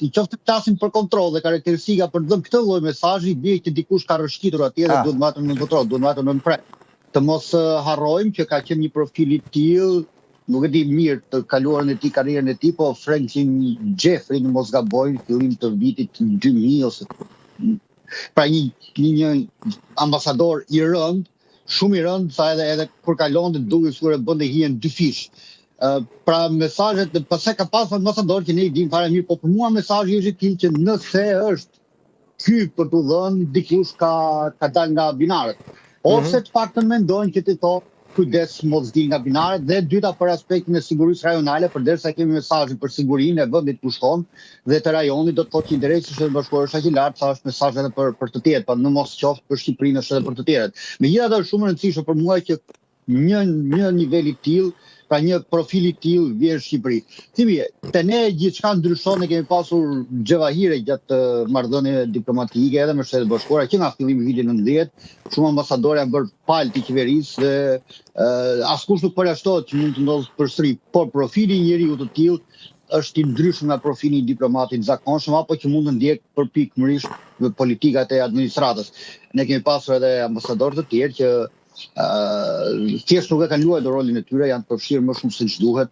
i qoftë të flasim për kontroll dhe karakteristika për dhënë këtë lloj mesazhi, bie që dikush ka rrëshqitur atje dhe duhet mbajtur në kontroll, duhet mbajtur në pret. Të mos harrojmë që ka qenë një profil i tillë, nuk e di mirë të kaluarën e tij, karrierën e tij, po Franklin Jeffrey, në mos gaboj, fillim të vitit 2000 ose pra një ambasador i rënd, shumë i rënd, sa edhe kur kalonte duket sikur e bënte hijen dy fish. Pra mesazhet, pastaj ka pasur ambasador që ne i dim fare mirë, po për mua mesazhi është i tillë që nëse është ky për t'u dhënë, dikush ka dalë nga binarët. Ose të paktën mendojnë që të thotë kujdes mos dil nga binarët, dhe dyta për aspektin e sigurisë rajonale, përderisa kemi mesazhin për sigurinë e vendit ku shkon dhe të rajonit, do të thotë që interesi i Shtetit Bashkuar është aq i lartë sa është mesazhi edhe për të tjerët, pa në mos qoftë për Shqipërinë është edhe për të tjerët. Megjithatë është shumë e rëndësishme për mua që një nivel i tillë, pra një profil i tillë vjen në Shqipëri. Te ne gjithçka ndryshon, ne kemi pasur xhevahire gjatë marrëdhënieve diplomatike edhe me Shtetet Bashkuara që nga fillimi i vitit 90, shumë ambasadorë janë bërë palë të qeverisë dhe askush nuk përjashtohet që mund të ndodhë përsëri, por profili i njeriu të tillë është i ndryshëm nga profili i diplomatit zakonshëm apo që mund të ndjek përpikërisht politikat e administratës. Ne kemi pasur edhe ambasadorë të tjerë që thjesht nuk e kanë luajtur rolin e tyre, janë përfshirë më shumë se ç'duhet